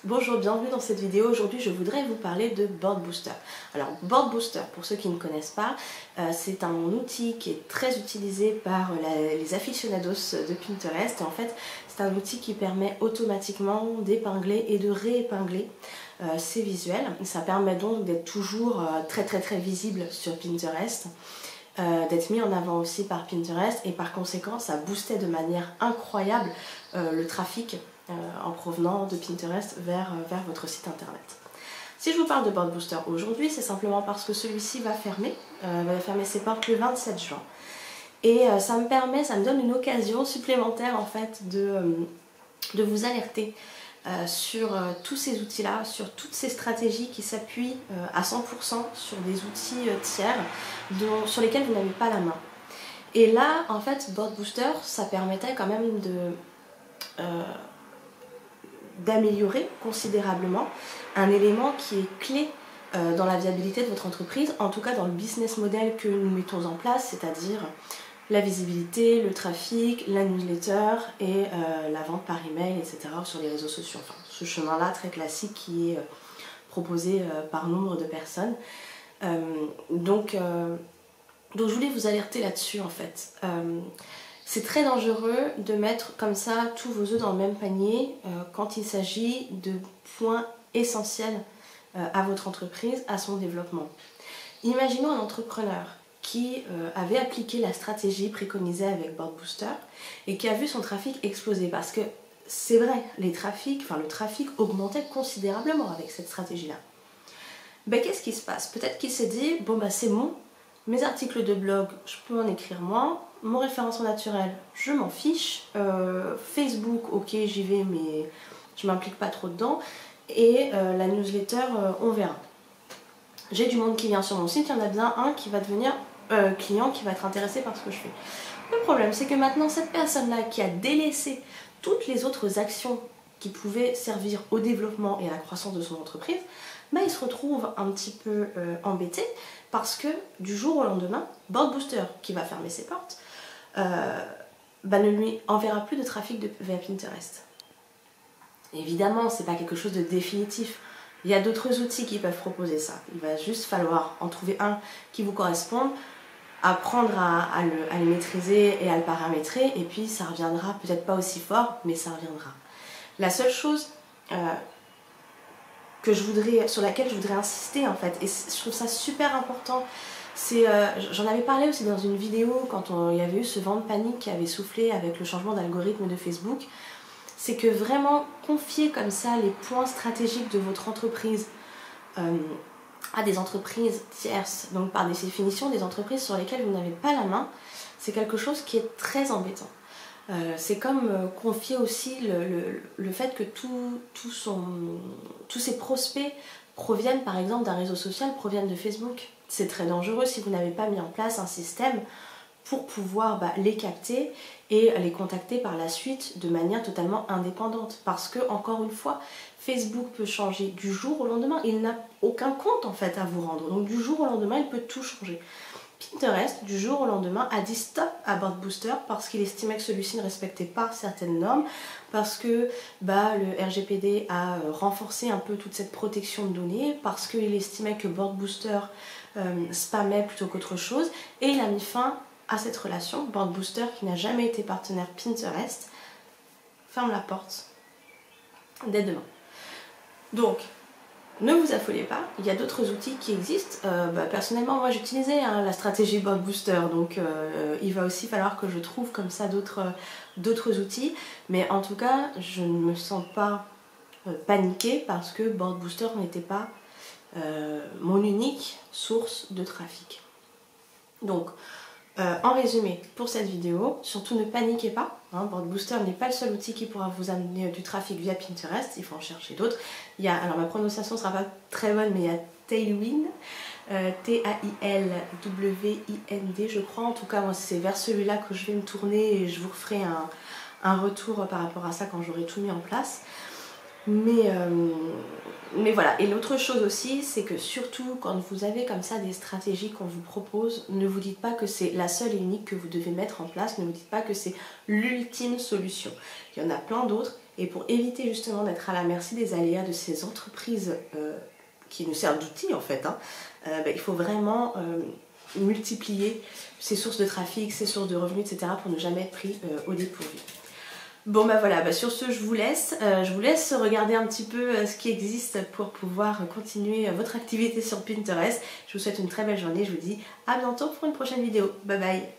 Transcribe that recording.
Bonjour, bienvenue dans cette vidéo. Aujourd'hui je voudrais vous parler de Board Booster. Alors Board Booster, pour ceux qui ne connaissent pas, c'est un outil qui est très utilisé par les aficionados de Pinterest. Et en fait c'est un outil qui permet automatiquement d'épingler et de réépingler ces visuels. Ça permet donc d'être toujours très visible sur Pinterest, d'être mis en avant aussi par Pinterest, et par conséquent ça boostait de manière incroyable le trafic en provenant de Pinterest vers votre site internet. Si je vous parle de Board Booster aujourd'hui, c'est simplement parce que celui-ci va fermer ses portes le 27 juin. Et ça me donne une occasion supplémentaire en fait de vous alerter sur tous ces outils-là, sur toutes ces stratégies qui s'appuient à 100% sur des outils tiers sur lesquels vous n'avez pas la main. Et là, en fait, Board Booster, ça permettait quand même d'améliorer considérablement un élément qui est clé dans la viabilité de votre entreprise, en tout cas dans le business model que nous mettons en place, c'est-à-dire la visibilité, le trafic, la newsletter et la vente par email, etc. sur les réseaux sociaux. Enfin, ce chemin-là très classique qui est proposé par nombre de personnes. Donc je voulais vous alerter là-dessus en fait. C'est très dangereux de mettre comme ça tous vos œufs dans le même panier quand il s'agit de points essentiels à votre entreprise, à son développement. Imaginons un entrepreneur qui avait appliqué la stratégie préconisée avec Board Booster et qui a vu son trafic exploser, parce que c'est vrai, le trafic augmentait considérablement avec cette stratégie-là. Ben, qu'est-ce qui se passe? Peut-être qu'il s'est dit, bon bah c'est bon, mes articles de blog, je peux en écrire moins, mon référencement naturel, je m'en fiche, Facebook, ok j'y vais mais je m'implique pas trop dedans, et la newsletter, on verra. J'ai du monde qui vient sur mon site, il y en a bien un qui va devenir client, qui va être intéressé par ce que je fais. Le problème c'est que maintenant cette personne-là qui a délaissé toutes les autres actions qui pouvaient servir au développement et à la croissance de son entreprise, bah, il se retrouve un petit peu embêté, parce que du jour au lendemain, Board Booster, qui va fermer ses portes, ne lui enverra plus de trafic via Pinterest. Évidemment, c'est pas quelque chose de définitif. Il y a d'autres outils qui peuvent proposer ça. Il va juste falloir en trouver un qui vous corresponde, apprendre à le maîtriser et à le paramétrer, et puis ça reviendra peut-être pas aussi fort, mais ça reviendra. La seule chose sur laquelle je voudrais insister en fait, et je trouve ça super important, c'est, j'en avais parlé aussi dans une vidéo quand il y avait eu ce vent de panique qui avait soufflé avec le changement d'algorithme de Facebook, c'est que vraiment confier comme ça les points stratégiques de votre entreprise à des entreprises tierces, donc par définition des entreprises sur lesquelles vous n'avez pas la main, c'est quelque chose qui est très embêtant. C'est comme confier aussi le fait que tous ces prospects proviennent par exemple d'un réseau social, proviennent de Facebook. C'est très dangereux si vous n'avez pas mis en place un système pour pouvoir les capter et les contacter par la suite de manière totalement indépendante. Parce que, encore une fois, Facebook peut changer du jour au lendemain. Il n'a aucun compte en fait à vous rendre. Donc du jour au lendemain, il peut tout changer. Pinterest, du jour au lendemain, a dit stop à Board Booster parce qu'il estimait que celui-ci ne respectait pas certaines normes, parce que le RGPD a renforcé un peu toute cette protection de données, parce qu'il estimait que Board Booster spammait plutôt qu'autre chose, et il a mis fin à cette relation. Board Booster, qui n'a jamais été partenaire Pinterest, ferme la porte dès demain. Donc, ne vous affolez pas, il y a d'autres outils qui existent. Personnellement, moi j'utilisais la stratégie Board Booster, donc il va aussi falloir que je trouve comme ça d'autres outils. Mais en tout cas, je ne me sens pas paniquée parce que Board Booster n'était pas mon unique source de trafic. Donc, en résumé, pour cette vidéo, surtout ne paniquez pas. Board Booster n'est pas le seul outil qui pourra vous amener du trafic via Pinterest, il faut en chercher d'autres. Alors ma prononciation ne sera pas très bonne, mais il y a Tailwind, T-A-I-L-W-I-N-D je crois. En tout cas, moi c'est vers celui-là que je vais me tourner et je vous referai un retour par rapport à ça quand j'aurai tout mis en place. Mais voilà, et l'autre chose aussi, c'est que surtout quand vous avez comme ça des stratégies qu'on vous propose, ne vous dites pas que c'est la seule et unique que vous devez mettre en place, ne vous dites pas que c'est l'ultime solution. Il y en a plein d'autres Et pour éviter justement d'être à la merci des aléas de ces entreprises qui nous servent d'outils en fait, hein, il faut vraiment multiplier ses sources de trafic, ses sources de revenus, etc. pour ne jamais être pris au dépourvu. Bon bah voilà, sur ce je vous laisse regarder un petit peu ce qui existe pour pouvoir continuer votre activité sur Pinterest. Je vous souhaite une très belle journée, je vous dis à bientôt pour une prochaine vidéo. Bye bye.